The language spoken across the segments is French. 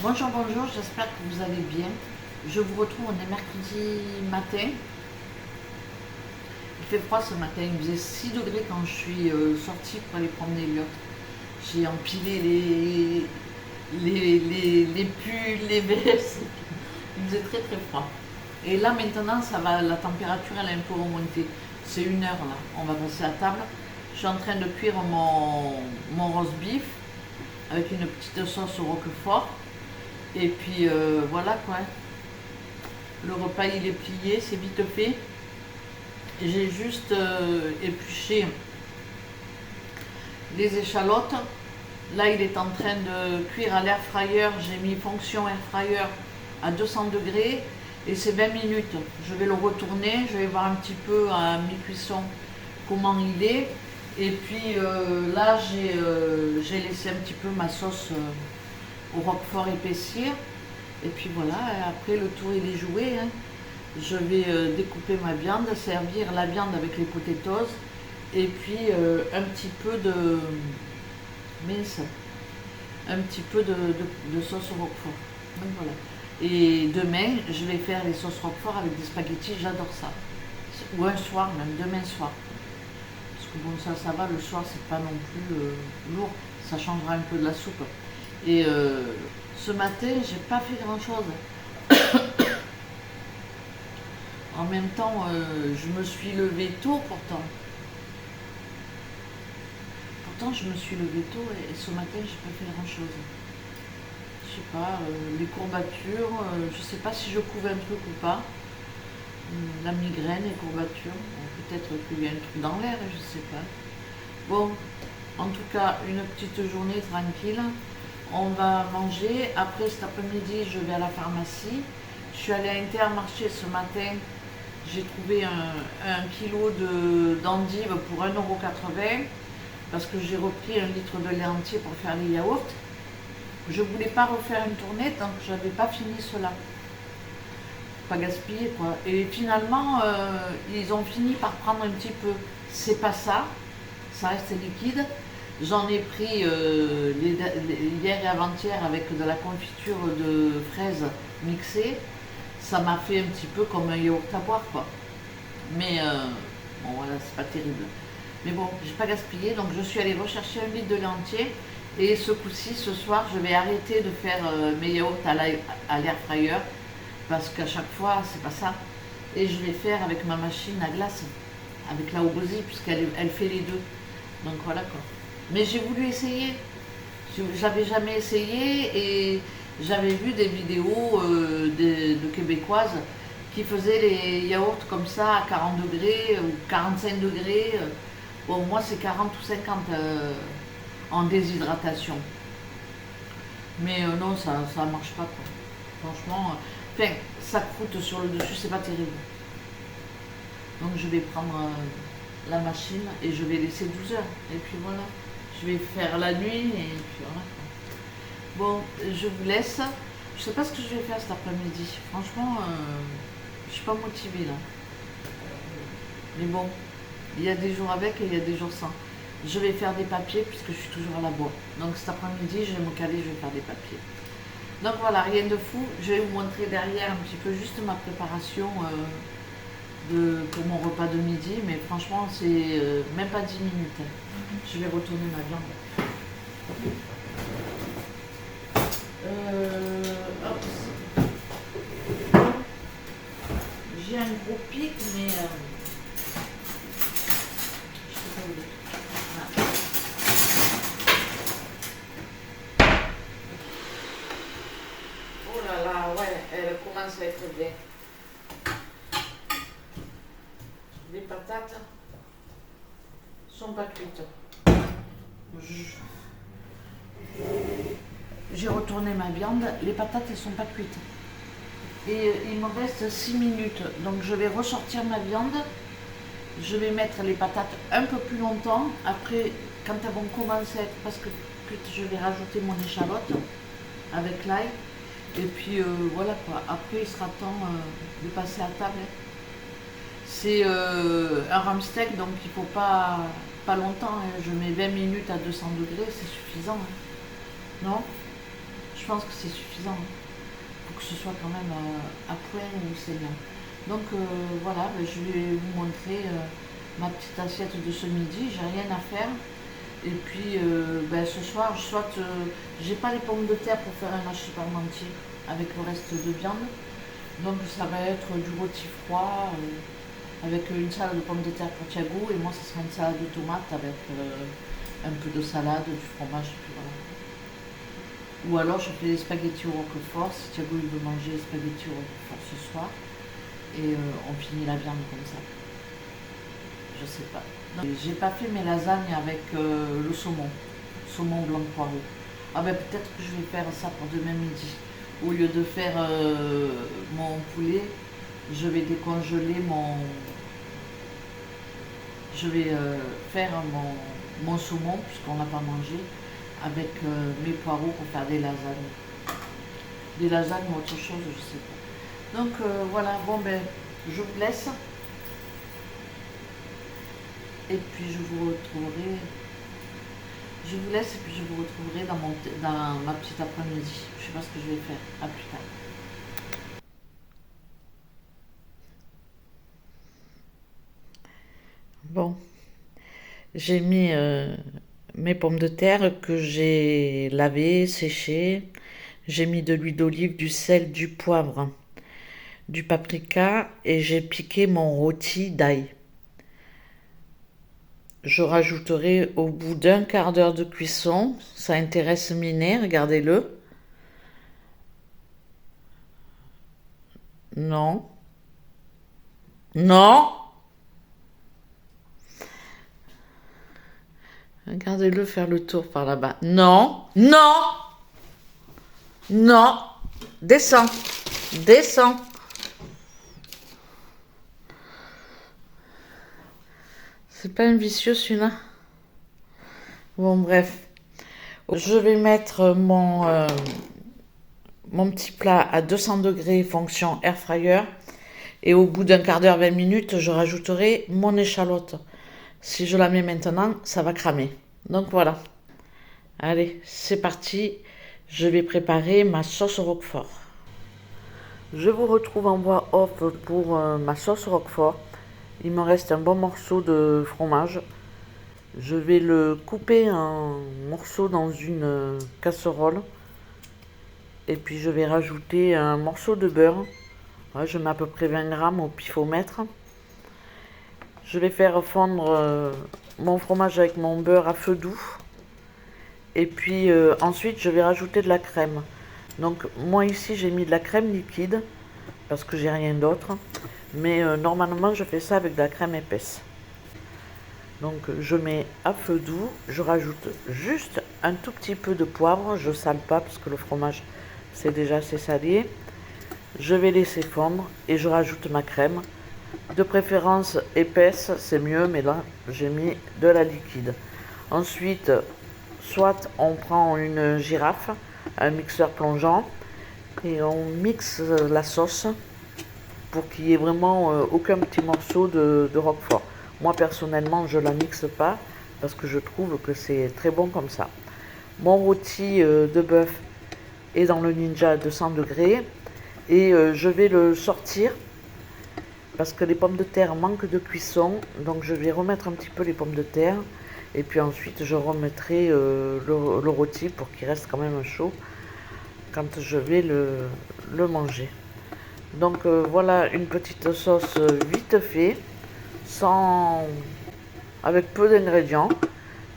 Bonjour, bonjour, j'espère que vous allez bien. Je vous retrouve, on est mercredi matin. Il fait froid ce matin, il faisait 6 degrés quand je suis sortie pour aller promener Elliot. J'ai empilé les pulls, les vestes. Il faisait très très froid. Et là maintenant, ça va, la température elle a un peu remonté. C'est 1 heure là, on va passer à table. Je suis en train de cuire mon roast beef avec une petite sauce au roquefort. Et puis voilà quoi. Le repas il est plié, c'est vite fait. J'ai juste épluché les échalotes. Là il est en train de cuire à l'air fryer. J'ai mis fonction air fryer à 200 degrés et c'est 20 minutes. Je vais le retourner, je vais voir un petit peu à mi-cuisson comment il est. Et puis là j'ai laissé un petit peu ma sauce au roquefort épaissir. Et puis voilà, après le tour il est joué. Hein. Je vais découper ma viande, servir la viande avec les potatoes et puis un petit peu de mince, un petit peu de sauce au roquefort. Donc voilà. Et demain, je vais faire les sauces roquefort avec des spaghettis, j'adore ça. Ou un soir même, demain soir. Parce que bon, ça va, le soir c'est pas non plus lourd, ça changera un peu de la soupe. Et ce matin, j'ai pas fait grand chose. En même temps, je me suis levée tôt pourtant. Pourtant, je me suis levée tôt et ce matin, j'ai pas fait grand chose. Je sais pas, les courbatures, je sais pas si je couve un truc ou pas. La migraine, les courbatures, bon, peut-être qu'il y a un truc dans l'air, je sais pas. Bon, en tout cas, une petite journée tranquille. On va manger. Après cet après-midi, je vais à la pharmacie. Je suis allée à Intermarché ce matin. J'ai trouvé un kilo d'endives pour 1,80 € parce que j'ai repris 1 litre de lait entier pour faire les yaourts. Je ne voulais pas refaire une tournée tant que je n'avais pas fini cela. Pas gaspiller quoi. Et finalement, ils ont fini par prendre un petit peu. C'est pas ça, ça reste liquide. J'en ai pris hier et avant-hier avec de la confiture de fraises mixée. Ça m'a fait un petit peu comme un yaourt à boire quoi. Mais bon voilà, c'est pas terrible. Mais bon, j'ai pas gaspillé, donc je suis allée rechercher 1 litre de lait entier. Et ce coup-ci, ce soir, je vais arrêter de faire mes yaourts à l'air fryer. Parce qu'à chaque fois, c'est pas ça. Et je vais faire avec ma machine à glace, avec la Obosi, puisqu'elle fait les deux. Donc voilà quoi. Mais j'ai voulu essayer. J'avais jamais essayé et j'avais vu des vidéos de Québécoises qui faisaient les yaourts comme ça à 40 degrés ou 45 degrés. Bon, moi c'est 40 ou 50 en déshydratation. Mais non, ça marche pas quoi. Franchement, enfin, ça croûte sur le dessus, c'est pas terrible. Donc je vais prendre la machine et je vais laisser 12 heures. Et puis voilà. Je vais faire la nuit et puis voilà. Bon, je vous laisse. Je sais pas ce que je vais faire cet après-midi. Franchement, je suis pas motivée là. Mais bon, il y a des jours avec et il y a des jours sans. Je vais faire des papiers puisque je suis toujours à la boîte. Donc cet après-midi, je vais me caler, je vais faire des papiers. Donc voilà, rien de fou. Je vais vous montrer derrière un petit peu juste ma préparation pour mon repas de midi. Mais franchement, c'est même pas 10 minutes. Je vais retourner ma viande. Hop. J'ai un gros pic, mais je sais pas où il est. Voilà. Oh là là, ouais, elle commence à être bien. Les patates sont pas cuites. J'ai retourné ma viande, les patates elles sont pas cuites. Et il me reste 6 minutes, donc je vais ressortir ma viande. Je vais mettre les patates un peu plus longtemps. Après, quand elles vont commencer à être presque cuites, je vais rajouter mon échalote avec l'ail. Et puis voilà quoi. Après, il sera temps de passer à table. C'est un rhum steak, donc il faut pas longtemps. Hein. Je mets 20 minutes à 200 degrés, c'est suffisant. Hein. Non? Je pense que c'est suffisant. Il faut que ce soit quand même à point ou saignant. Donc voilà, ben, je vais vous montrer ma petite assiette de ce midi. J'ai rien à faire. Et puis ben, ce soir, soit j'ai pas les pommes de terre pour faire un hachis parmentier avec le reste de viande. Donc ça va être du rôti froid avec une salade de pommes de terre pour Thiago, et moi ce sera une salade de tomates avec un peu de salade, du fromage, et puis voilà. Ou alors je fais des spaghettis au roquefort si Thiago il veut manger les spaghettis au roquefort ce soir, et on finit la viande comme ça. Je sais pas. J'ai pas fait mes lasagnes avec le saumon blanc poireau. Ah ben peut-être que je vais faire ça pour demain midi. Au lieu de faire mon poulet, je vais décongeler je vais faire mon saumon, puisqu'on n'a pas mangé, avec mes poireaux pour faire des lasagnes. Des lasagnes ou autre chose, je sais pas. Donc voilà, bon ben, je vous laisse. Et puis je vous retrouverai. Je vous laisse et puis je vous retrouverai dans ma petite après-midi. Je sais pas ce que je vais faire. À plus tard. Bon, j'ai mis mes pommes de terre que j'ai lavées, séchées. J'ai mis de l'huile d'olive, du sel, du poivre, du paprika et j'ai piqué mon rôti d'ail. Je rajouterai au bout d'un quart d'heure de cuisson. Ça intéresse Minet, regardez-le. Non. Non. Regardez-le faire le tour par là-bas. Non. Non. Non. Descends. Descends. C'est pas un vicieux celui-là. Bon, bref. Je vais mettre mon petit plat à 200 degrés fonction air fryer. Et au bout d'un quart d'heure, 20 minutes, je rajouterai mon échalote. Si je la mets maintenant, ça va cramer. Donc voilà. Allez, c'est parti. Je vais préparer ma sauce roquefort. Je vous retrouve en voix off pour ma sauce roquefort. Il me reste un bon morceau de fromage. Je vais le couper en morceaux dans une casserole. Et puis je vais rajouter un morceau de beurre. Ouais, je mets à peu près 20 grammes au pifomètre. Je vais faire fondre mon fromage avec mon beurre à feu doux. Et puis ensuite je vais rajouter de la crème. Donc moi ici j'ai mis de la crème liquide parce que j'ai rien d'autre. Mais normalement je fais ça avec de la crème épaisse. Donc je mets à feu doux, je rajoute juste un tout petit peu de poivre, je sale pas parce que le fromage c'est déjà assez salé. Je vais laisser fondre et je rajoute ma crème. De préférence épaisse, c'est mieux, mais là j'ai mis de la liquide. Ensuite, soit on prend une girafe, un mixeur plongeant, et on mixe la sauce pour qu'il n'y ait vraiment aucun petit morceau de roquefort. Moi personnellement je la mixe pas parce que je trouve que c'est très bon comme ça. Mon rôti de bœuf est dans le Ninja à 200 degrés et je vais le sortir parce que les pommes de terre manquent de cuisson, donc je vais remettre un petit peu les pommes de terre et puis ensuite je remettrai le rôti pour qu'il reste quand même chaud quand je vais le manger. Donc voilà une petite sauce vite fait, avec peu d'ingrédients,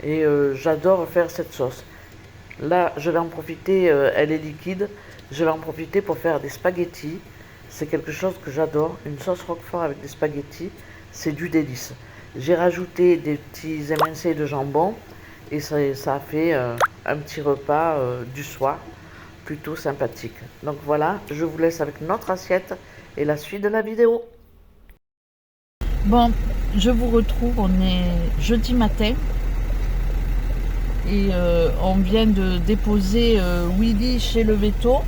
et j'adore faire cette sauce. Là je vais en profiter, elle est liquide, je vais en profiter pour faire des spaghettis. C'est quelque chose que j'adore, une sauce roquefort avec des spaghettis, c'est du délice. J'ai rajouté des petits émincés de jambon et ça a fait un petit repas du soir plutôt sympathique. Donc voilà, je vous laisse avec notre assiette et la suite de la vidéo. Bon, je vous retrouve, on est jeudi matin et on vient de déposer Willy chez le véto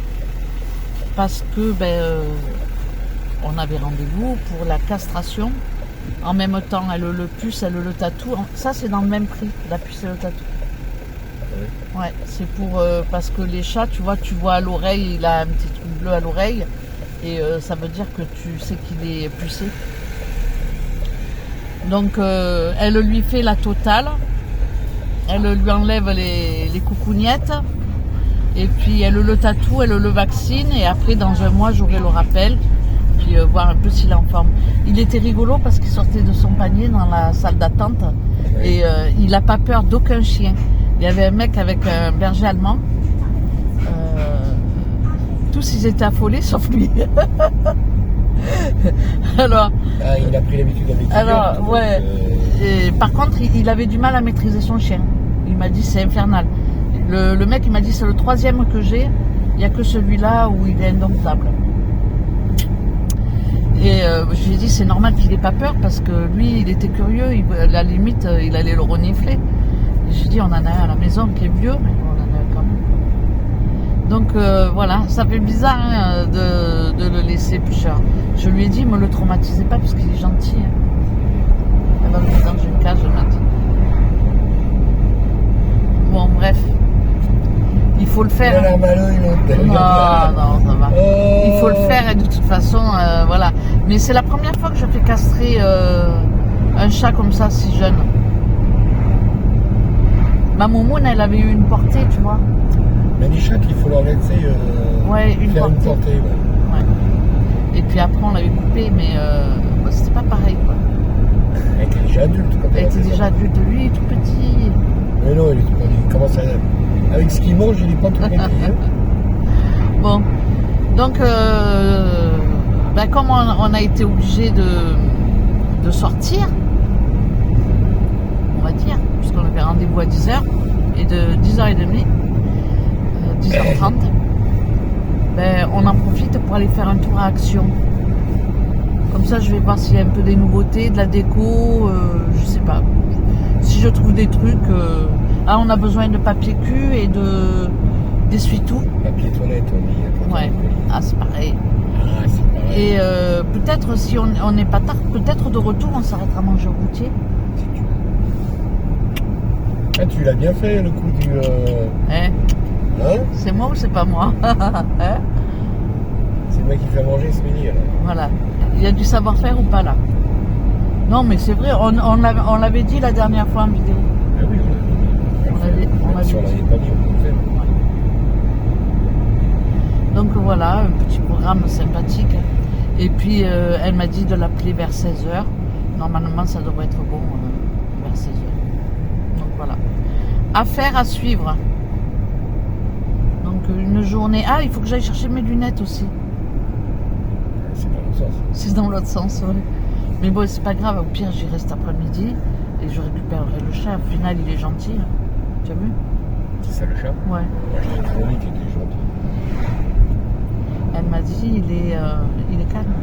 parce que on avait rendez-vous pour la castration. En même temps, elle le puce, elle le tatoue. Ça, c'est dans le même prix, la puce et le tatou. Oui. Ouais, c'est pour parce que les chats, tu vois à l'oreille, il a un petit truc bleu à l'oreille et ça veut dire que tu sais qu'il est pucé. Donc elle lui fait la totale, elle lui enlève les coucougnettes et puis elle le tatoue, elle le vaccine et après dans un mois j'aurai le rappel, puis voir un peu s'il est en forme. Il était rigolo parce qu'il sortait de son panier dans la salle d'attente et il n'a pas peur d'aucun chien. Il y avait un mec avec un berger allemand. Tous ils étaient affolés sauf lui. Alors, il a pris l'habitude avec lui. Alors, ouais. Et, par contre, il avait du mal à maîtriser son chien. Il m'a dit c'est infernal. Le mec il m'a dit c'est le 3e que j'ai. Il n'y a que celui-là où il est indomptable. Et je lui ai dit c'est normal qu'il n'ait pas peur parce que lui il était curieux. À la limite il allait le renifler. J'ai dit on en a un à la maison qui est vieux, mais on en a un quand même. Donc voilà, ça fait bizarre hein, de le laisser pêcheur. Je lui ai dit, me le traumatisez pas parce qu'il est gentil. Hein. Elle va me mettre dans une cage, je m'a dit. Bon, bref. Il faut le faire. Il a l'air malin, non, ça va. Il faut le faire et de toute façon, voilà. Mais c'est la première fois que je fais castrer un chat comme ça, si jeune. Ma moumoune, elle avait eu une portée, tu vois. Mais les chats, il faut leur laisser une faire portée. une portée. Ouais. Et puis après, on l'avait coupé, mais c'était pas pareil, quoi. Elle était déjà adulte. Elle était déjà adulte, lui, il est tout petit. Mais non, il commence à... Avec ce qu'il mange, il n'est pas tout petit. Hein. Bon, donc, comme on a été obligé de sortir, on va dire, puisqu'on avait rendez-vous à 10h, et de 10h30, 10h30, on en profite pour aller faire un tour à Action. Comme ça, je vais voir s'il y a un peu des nouveautés, de la déco, je sais pas. Si je trouve des trucs... on a besoin de papier cul et d'essuie-tout. Papier toilette, on dit. Ouais, c'est pareil. C'est pareil. Et peut-être, si on n'est pas tard, peut-être de retour, on s'arrêtera manger au goûtier. Si tu veux. Tu l'as bien fait, le coup du... Hein? C'est moi ou c'est pas moi? Hein? C'est moi qui fais manger ce midi, alors. Voilà. Il y a du savoir-faire ou pas, là? Non, mais c'est vrai, on l'avait dit la dernière fois en vidéo. Ah oui, on l'avait pas dit, on peut le faire. Ouais. Donc voilà, un petit programme sympathique. Et puis, elle m'a dit de l'appeler vers 16h. Normalement, ça devrait être bon vers 16h. Donc voilà. Affaire à suivre. Donc une journée... il faut que j'aille chercher mes lunettes aussi. C'est dans l'autre sens. C'est dans l'autre sens, oui. Mais bon, c'est pas grave. Au pire, j'y reste après-midi et je récupérerai le chat. Au final, il est gentil. Hein. Tu as vu? C'est ça le chat? Ouais. Moi, je t'ai toujours dit qu'il était gentil. Elle m'a dit, il est calme.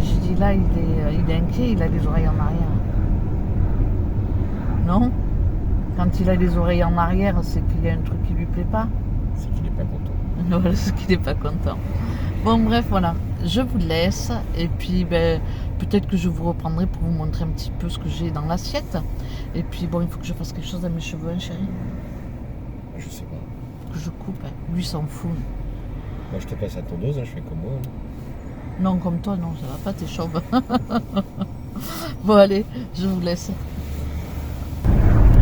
J'ai dit, là, il est inquiet, il a les oreilles en arrière. Non? Quand il a les oreilles en arrière, c'est qu'il y a un truc qui lui plaît pas. C'est qu'il n'est pas content. Voilà, c'est qu'il n'est pas content. Bon, bref, voilà. Je vous laisse. Et puis, peut-être que je vous reprendrai pour vous montrer un petit peu ce que j'ai dans l'assiette. Et puis, bon, il faut que je fasse quelque chose à mes cheveux, hein, chérie. Je sais pas. Que je coupe. Hein. Lui, s'en fout. Moi, je te passe la tondeuse, je fais comme moi. Hein. Non, comme toi, non, ça va pas, t'es chauve. Bon, allez, je vous laisse.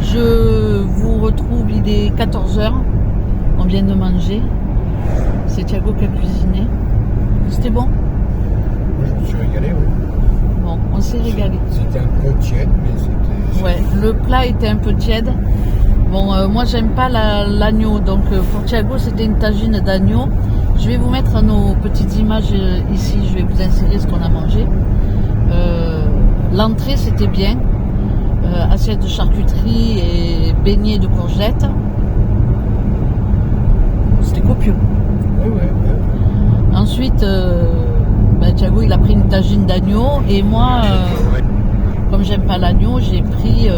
Je vous retrouve, il est 14h. On vient de manger. C'est Thiago qui a cuisiné. C'était bon? Moi, je me suis régalé, oui. Bon, on s'est régalé. C'était un peu tiède, mais c'était... Ouais, le plat était un peu tiède. Bon, moi, j'aime pas l'agneau. Donc, pour Thiago, c'était une tagine d'agneau. Je vais vous mettre nos petites images ici. Je vais vous insérer ce qu'on a mangé. L'entrée, c'était bien. Assiette de charcuterie et beignets de courgettes. C'était copieux. Ouais. Ensuite, Thiago, il a pris une tagine d'agneau. Et moi, comme j'aime pas l'agneau, j'ai pris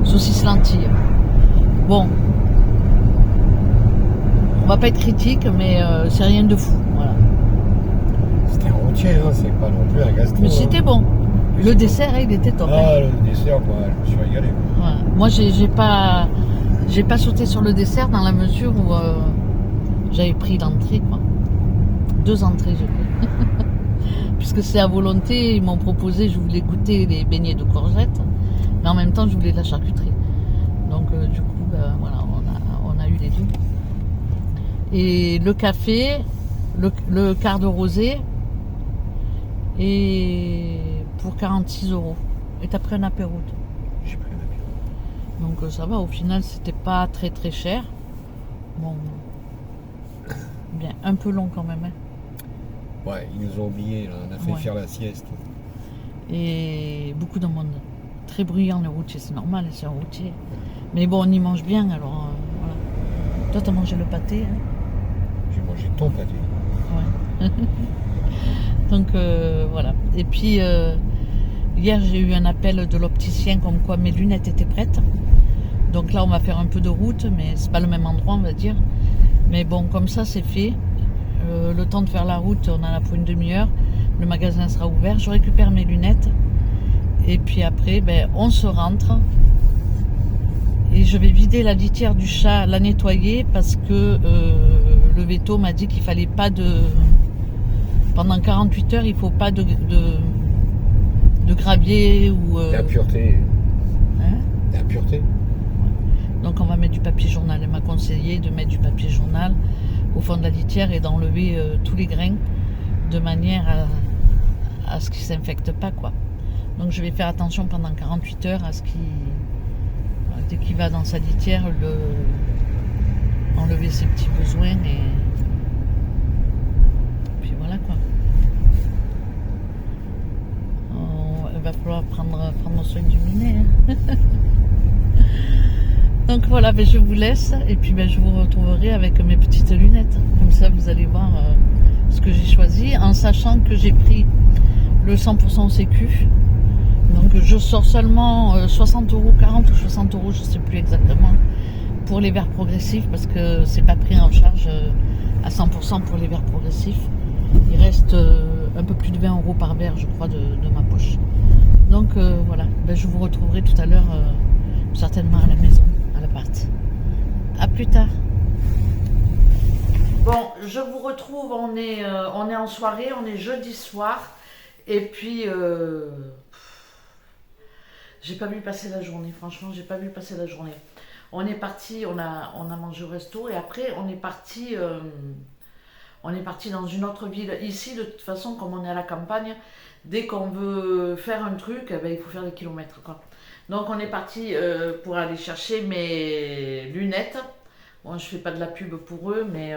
saucisse lentilles. Bon. On va pas être critique, mais c'est rien de fou. Voilà. C'était un routier, hein, c'est pas non plus un gastro. Mais c'était bon. Le dessert, il était top. Ah, le dessert, moi, je me suis régalé. Ouais. Moi, j'ai pas sauté sur le dessert dans la mesure où j'avais pris l'entrée, quoi. 2 entrées, j'ai pris. Puisque c'est à volonté, ils m'ont proposé, je voulais goûter les beignets de courgettes, mais en même temps, je voulais de la charcuterie. Donc, du coup, voilà, on a eu les deux. Et le café, le quart de rosé, et pour 46 €. Et t'as pris un apéro, toi. J'ai pris un apéro. Donc ça va, au final, c'était pas très très cher. Bon, bien, un peu long quand même. Hein. Ouais, ils nous ont oubliés, là. On a fait faire la sieste. Et beaucoup de monde. Très bruyant les routiers, c'est normal, c'est un routier. Mais bon, on y mange bien, alors voilà. Toi, t'as mangé le pâté, hein? J'ai mangé ton pâté. Ouais. Donc voilà. Et puis hier j'ai eu un appel de l'opticien comme quoi mes lunettes étaient prêtes. Donc là on va faire un peu de route, mais c'est pas le même endroit on va dire. Mais bon comme ça c'est fait. Le temps de faire la route on en a pour une demi-heure. Le magasin sera ouvert. Je récupère mes lunettes. Et puis après on se rentre. Et je vais vider la litière du chat, la nettoyer parce que le veto m'a dit qu'il fallait pas de... Pendant 48 heures, il ne faut pas de gravier ou... D'impureté. Hein? D'impureté. Donc on va mettre du papier journal. Elle m'a conseillé de mettre du papier journal au fond de la litière et d'enlever tous les grains de manière à ce qu'ils ne s'infectent pas, quoi. Donc je vais faire attention pendant 48 heures à ce qu'il... Dès qu'il va dans sa litière, enlever ses petits besoins et... Puis voilà, quoi. Il va falloir prendre soin du minet. Hein. Donc voilà, je vous laisse et puis je vous retrouverai avec mes petites lunettes. Comme ça, vous allez voir ce que j'ai choisi, en sachant que j'ai pris le 100% sécu. Donc je sors seulement 60 €, 40 ou 60 €, je ne sais plus exactement, pour les verres progressifs parce que c'est pas pris en charge à 100% pour les verres progressifs. Il reste un peu plus de 20 € par verre, je crois, de ma poche. Donc voilà, je vous retrouverai tout à l'heure, certainement à la maison, à l'appart. A plus tard. Bon, je vous retrouve, on est en soirée, on est jeudi soir, et puis j'ai pas vu passer la journée, franchement, j'ai pas vu passer la journée. On est parti, on a mangé au resto, et après on est parti dans une autre ville. Ici, de toute façon, comme on est à la campagne, dès qu'on veut faire un truc, il faut faire des kilomètres, quoi. Donc on est parti pour aller chercher mes lunettes. Bon, je fais pas de la pub pour eux, mais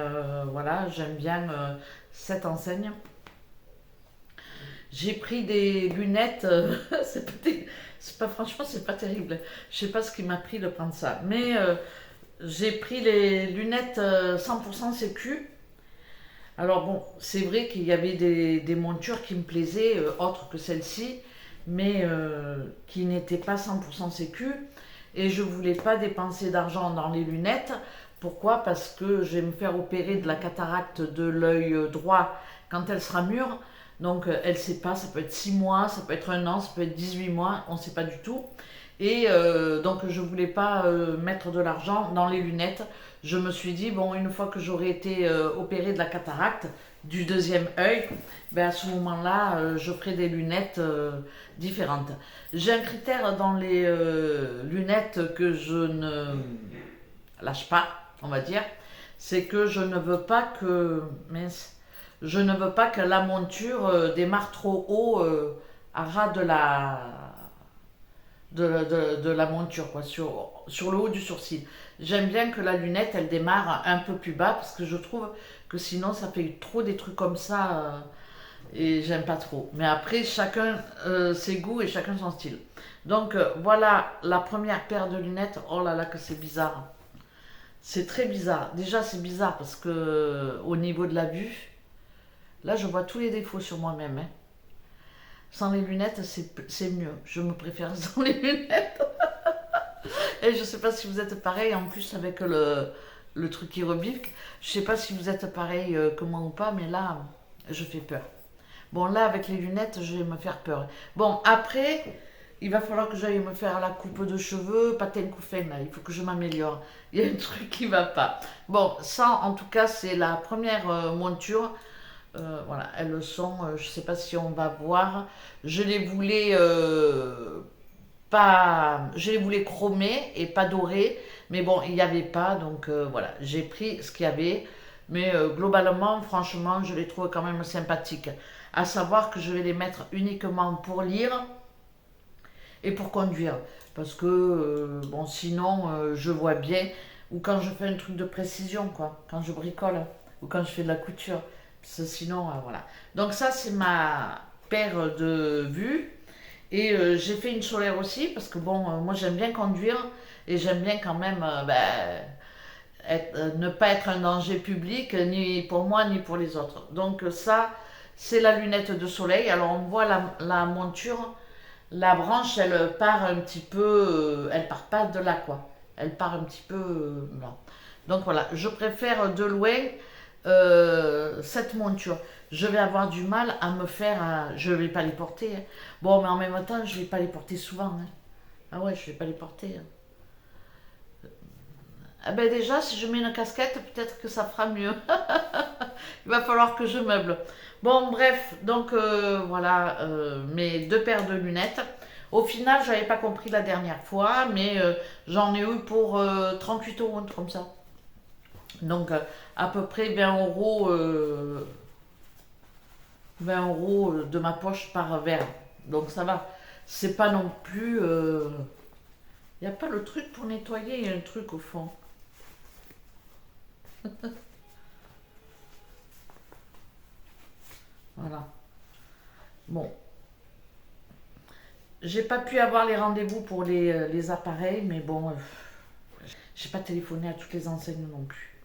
voilà, j'aime bien cette enseigne. J'ai pris des lunettes, franchement, c'est pas terrible. Je sais pas ce qui m'a pris de prendre ça, mais j'ai pris les lunettes 100% sécu. Alors bon, c'est vrai qu'il y avait des montures qui me plaisaient, autres que celle-ci, mais qui n'étaient pas 100% sécu. Et je voulais pas dépenser d'argent dans les lunettes. Pourquoi? Parce que je vais me faire opérer de la cataracte de l'œil droit quand elle sera mûre. Donc elle ne sait pas, ça peut être 6 mois, ça peut être 1 an, ça peut être 18 mois, on ne sait pas du tout. Et donc je ne voulais pas mettre de l'argent dans les lunettes. Je me suis dit, bon, une fois que j'aurai été opérée de la cataracte, du deuxième œil, à ce moment-là, je ferai des lunettes différentes. J'ai un critère dans les lunettes que je ne lâche pas, on va dire, c'est que je ne veux pas que... je ne veux pas que la monture démarre trop haut à ras de la monture, quoi, sur le haut du sourcil. J'aime bien que la lunette, elle démarre un peu plus bas, parce que je trouve que sinon, ça fait trop des trucs comme ça, et j'aime pas trop. Mais après, chacun ses goûts et chacun son style. Donc, voilà la première paire de lunettes. Oh là là, que c'est bizarre. C'est très bizarre. Déjà, c'est bizarre, parce que au niveau de la vue, là, je vois tous les défauts sur moi-même, hein. Sans les lunettes, c'est mieux. Je me préfère sans les lunettes. Et je sais pas si vous êtes pareil, en plus avec le truc qui rebique. Je sais pas si vous êtes pareil que moi ou pas, mais là, je fais peur. Bon, là, avec les lunettes, je vais me faire peur. Bon, après, il va falloir que j'aille me faire la coupe de cheveux, patin couffin, là. Il faut que je m'améliore. Il y a un truc qui va pas. Bon, ça, en tout cas, c'est la première monture. Voilà, elles sont, je sais pas si on va voir. Je les voulais pas, je les voulais chromés et pas dorés, mais bon, il n'y avait pas, donc voilà, j'ai pris ce qu'il y avait. Mais globalement, franchement, je les trouve quand même sympathiques. À savoir que je vais les mettre uniquement pour lire et pour conduire. Parce que, bon, sinon, je vois bien, ou quand je fais un truc de précision, quoi, quand je bricole, ou quand je fais de la couture. Parce que sinon, voilà. Donc ça, c'est ma paire de vues. Et j'ai fait une solaire aussi, parce que bon, moi j'aime bien conduire, et j'aime bien quand même ne pas être un danger public, ni pour moi, ni pour les autres. Donc ça, c'est la lunette de soleil. Alors on voit la monture. La branche, elle part un petit peu, elle part pas de là quoi. Elle part un petit peu, non. Donc voilà, je préfère de loin cette monture. Je vais avoir du mal à me faire, je vais pas les porter, hein. Bon, mais en même temps, je vais pas les porter souvent, hein. Ah ouais, je vais pas les porter, hein. Ah ben déjà, si je mets une casquette, peut-être que ça fera mieux. Il va falloir que je meuble. Bon, bref, donc voilà mes deux paires de lunettes. Au final, j'avais pas compris la dernière fois, mais j'en ai eu pour 38 euros, un truc comme ça. Donc à peu près 20 euros, 20 euros de ma poche par verre. Donc ça va. C'est pas non plus. Il n'y a pas le truc pour nettoyer, il y a un truc au fond. Voilà. Bon, j'ai pas pu avoir les rendez-vous pour les appareils, mais bon, j'ai pas téléphoné à toutes les enseignes non plus.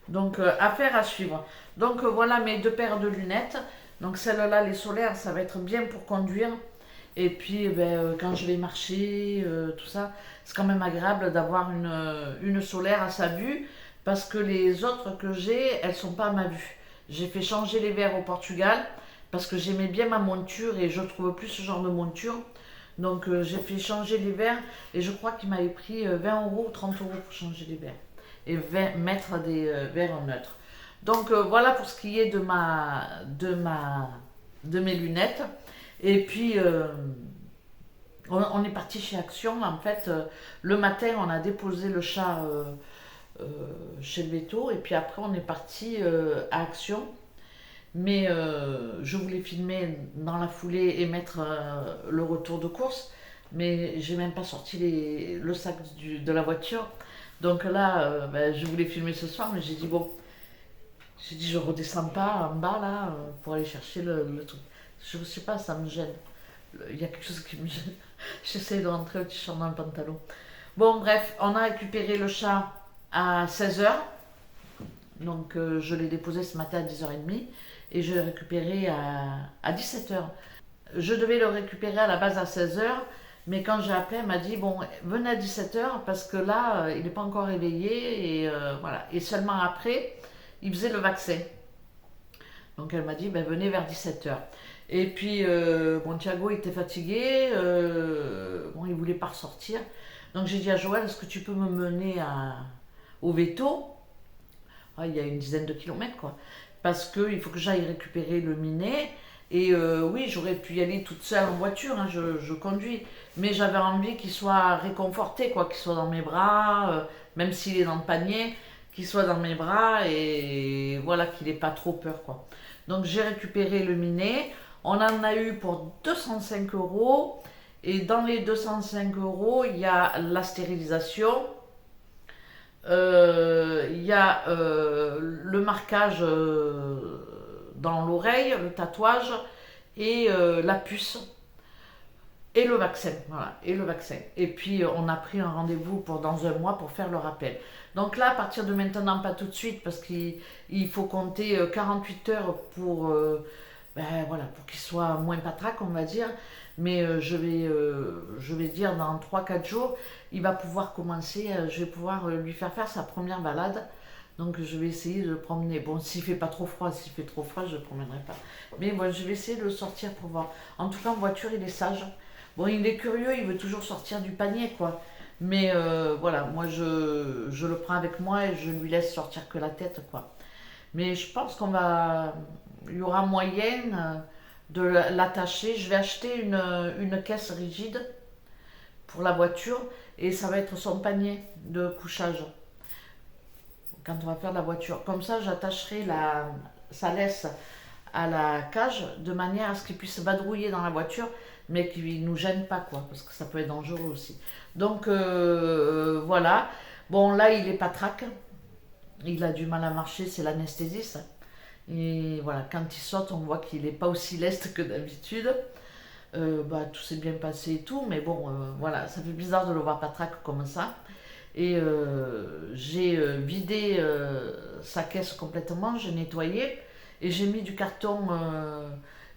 Donc, affaire à suivre. Donc, voilà mes deux paires de lunettes. Donc, celles-là, les solaires, ça va être bien pour conduire. Et puis, quand je vais marcher, tout ça, c'est quand même agréable d'avoir une solaire à sa vue. Parce que les autres que j'ai, elles sont pas à ma vue. J'ai fait changer les verres au Portugal parce que j'aimais bien ma monture et je trouve plus ce genre de monture. Donc j'ai fait changer les verres et je crois qu'il m'avait pris 20 euros ou 30 euros pour changer les verres et mettre des verres en neutre. Donc voilà pour ce qui est de mes lunettes. Et puis on est parti chez Action. En fait, le matin, on a déposé le chat euh, chez le veto et puis après, on est parti à Action. Mais je voulais filmer dans la foulée et mettre le retour de course, mais j'ai même pas sorti le sac de la voiture. Donc là, je voulais filmer ce soir, mais j'ai dit bon, j'ai dit je redescends pas en bas là pour aller chercher le truc. Je sais pas, ça me gêne. Il y a quelque chose qui me gêne. J'essaie de rentrer au t-shirt dans le pantalon. Bon, bref, on a récupéré le chat à 16 h. Donc je l'ai déposé ce matin à 10 h 30 et je l'ai récupéré à 17 h. Je devais le récupérer à la base à 16 h, mais quand j'ai appelé, elle m'a dit bon, venez à 17 h parce que là, il n'est pas encore réveillé et voilà. Et seulement après, il faisait le vaccin. Donc elle m'a dit venez vers 17 h. Et puis, bon, Thiago était fatigué, bon, il voulait pas ressortir. Donc j'ai dit à Joël, est-ce que tu peux me mener au veto? Ah, il y a une dizaine de kilomètres, quoi. Parce qu'il faut que j'aille récupérer le minet. Et oui, j'aurais pu y aller toute seule en voiture, hein, je conduis. Mais j'avais envie qu'il soit réconforté, quoi, qu'il soit dans mes bras, même s'il est dans le panier, qu'il soit dans mes bras et voilà, qu'il n'ait pas trop peur, quoi. Donc j'ai récupéré le minet. On en a eu pour 205 euros. Et dans les 205 euros, il y a la stérilisation. Il y a le marquage dans l'oreille, le tatouage et la puce et le vaccin. Voilà, et le vaccin. Et puis on a pris un rendez-vous pour dans un mois pour faire le rappel. Donc là, à partir de maintenant, pas tout de suite, parce qu'il faut compter 48 heures pour, voilà, pour qu'il soit moins patraque, on va dire. Mais je vais dire dans 3-4 jours, il va pouvoir commencer, je vais pouvoir lui faire sa première balade. Donc je vais essayer de le promener. Bon, s'il fait pas trop froid, s'il fait trop froid, je le promènerai pas. Mais bon, je vais essayer de le sortir pour voir. En tout cas, en voiture, il est sage. Bon, il est curieux, il veut toujours sortir du panier, quoi. Mais voilà, moi, je le prends avec moi et je lui laisse sortir que la tête, quoi. Mais je pense il y aura moyen de l'attacher. Je vais acheter une caisse rigide pour la voiture et ça va être son panier de couchage quand on va faire la voiture. Comme ça, j'attacherai sa laisse à la cage de manière à ce qu'il puisse vadrouiller dans la voiture, mais qu'il ne nous gêne pas, quoi, parce que ça peut être dangereux aussi. Donc voilà. Bon, là, il est patraque. Il a du mal à marcher, c'est l'anesthésie, ça. Et voilà, quand il saute, on voit qu'il n'est pas aussi leste que d'habitude. Tout s'est bien passé et tout, mais bon, voilà, ça fait bizarre de le voir patraque comme ça. Et j'ai vidé sa caisse complètement, j'ai nettoyé et j'ai mis du carton,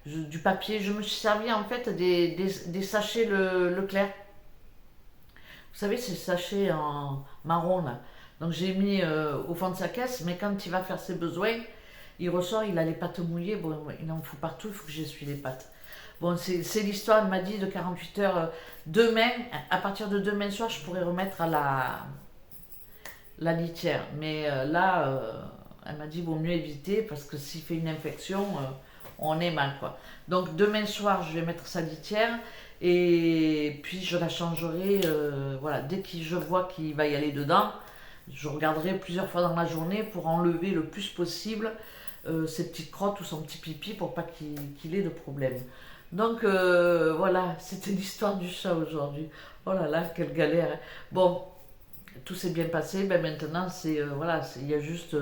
du papier. Je me suis servi en fait des sachets Leclerc. Vous savez, ces sachets en marron là. Donc j'ai mis au fond de sa caisse, mais quand il va faire ses besoins, il ressort, il a les pattes mouillées, bon, il en fout partout, il faut que j'essuie les pattes. Bon, c'est l'histoire, elle m'a dit, de 48 heures. Demain, à partir de demain soir, je pourrais remettre à la litière. Mais là, elle m'a dit, vaut mieux éviter, parce que s'il fait une infection, on est mal, quoi. Donc demain soir, je vais mettre sa litière, et puis je la changerai, voilà, dès que je vois qu'il va y aller dedans, je regarderai plusieurs fois dans la journée pour enlever le plus possible ses petites crottes ou son petit pipi pour pas qu'il ait de problème. Donc voilà, c'était l'histoire du chat aujourd'hui. Oh là là, quelle galère. Bon, tout s'est bien passé. Ben maintenant, voilà, il y a juste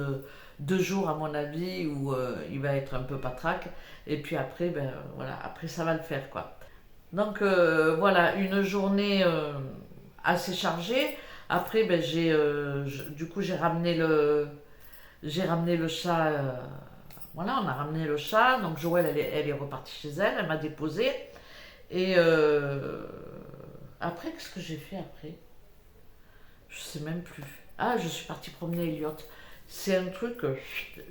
2 jours à mon avis où il va être un peu patraque. Et puis après, ben voilà, après ça va le faire, quoi. Donc voilà, une journée assez chargée. Après, ben du coup, j'ai ramené le chat. Voilà, on a ramené le chat. Donc Joël, elle est repartie chez elle. Elle m'a déposé. Et après, qu'est-ce que j'ai fait après? Je sais même plus. Ah, je suis partie promener Elliot. C'est un truc,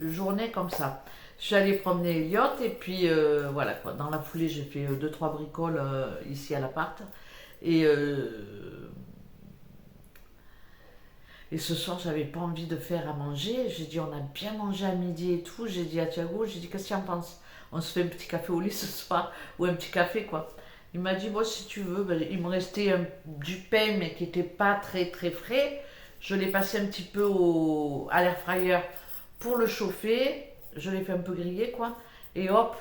journée comme ça. Je suis allée promener Elliot et puis voilà quoi. Dans la foulée, j'ai fait 2-3 bricoles ici à l'appart. Et Et ce soir, j'avais pas envie de faire à manger. J'ai dit, on a bien mangé à midi et tout. J'ai dit à Thiago, j'ai dit, qu'est-ce que tu en penses? On se fait un petit café au lit ce soir, ou un petit café, quoi. Il m'a dit, bon, si tu veux. Ben, il me restait du pain, mais qui n'était pas très très frais. Je l'ai passé un petit peu à l'air fryer pour le chauffer. Je l'ai fait un peu griller, quoi. Et hop,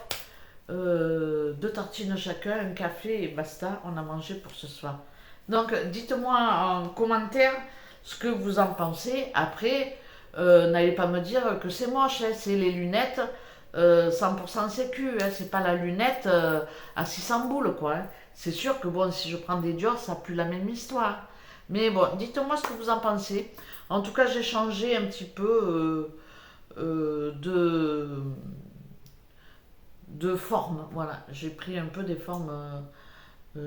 2 tartines chacun, un café et basta. On a mangé pour ce soir. Donc, dites-moi en commentaire ce que vous en pensez. Après, n'allez pas me dire que c'est moche, hein, c'est les lunettes 100% sécu, hein, c'est pas la lunette à 600 boules, quoi. Hein. C'est sûr que bon, si je prends des Dior, ça n'a plus la même histoire. Mais bon, dites-moi ce que vous en pensez. En tout cas, j'ai changé un petit peu de forme. Voilà, j'ai pris un peu des formes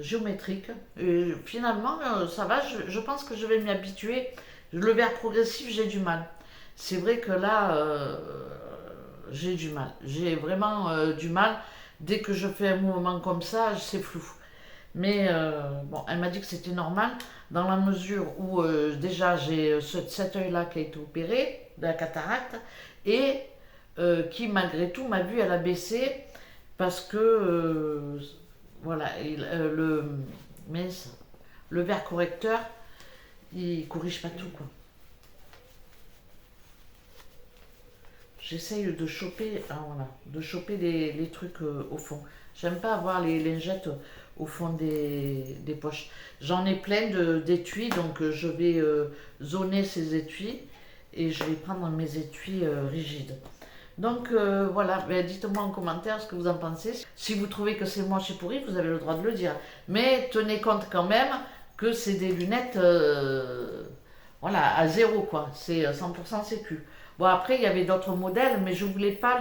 géométrique. Et finalement, ça va, je pense que je vais m'y habituer. Le verre progressif, j'ai du mal. C'est vrai que là, j'ai du mal. J'ai vraiment du mal. Dès que je fais un mouvement comme ça, c'est flou. Mais bon, elle m'a dit que c'était normal, dans la mesure où déjà j'ai cet œil-là qui a été opéré, de la cataracte, et qui malgré tout, ma vue, elle a baissé parce que voilà, mais le verre correcteur, il corrige pas tout, quoi. J'essaye de choper, voilà, de choper les trucs au fond. J'aime pas avoir les lingettes au fond des poches. J'en ai plein d'étuis, donc je vais zoner ces étuis et je vais prendre mes étuis rigides. Donc voilà, ben, dites-moi en commentaire ce que vous en pensez. Si vous trouvez que c'est moche et pourri, vous avez le droit de le dire. Mais tenez compte quand même que c'est des lunettes voilà, à zéro, quoi. C'est 100% sécu. Bon, après, il y avait d'autres modèles, mais je voulais pas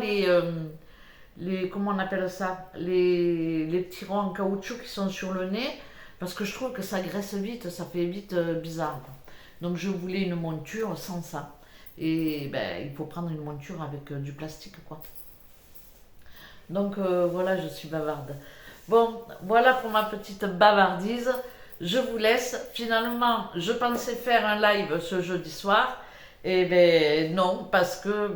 comment on appelle ça, les petits ronds en caoutchouc qui sont sur le nez, parce que je trouve que ça graisse vite, ça fait vite bizarre. Donc je voulais une monture sans ça. Et ben, il faut prendre une monture avec du plastique, quoi. Donc voilà, je suis bavarde. Bon, voilà pour ma petite bavardise. Je vous laisse. Finalement, je pensais faire un live ce jeudi soir. Et ben non, parce que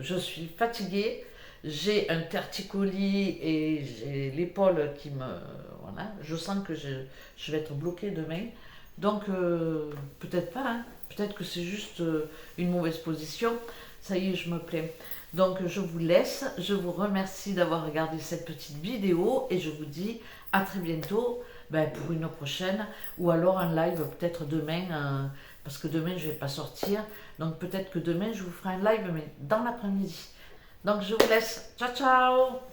je suis fatiguée. J'ai un torticolis et j'ai l'épaule qui me... Voilà, je sens que je vais être bloquée demain. Donc peut-être pas, hein. Peut-être que c'est juste une mauvaise position. Ça y est, je me plains. Donc je vous laisse, je vous remercie d'avoir regardé cette petite vidéo et je vous dis à très bientôt pour une prochaine ou alors un live peut-être demain parce que demain je ne vais pas sortir. Donc peut-être que demain je vous ferai un live mais dans l'après-midi. Donc je vous laisse. Ciao ciao.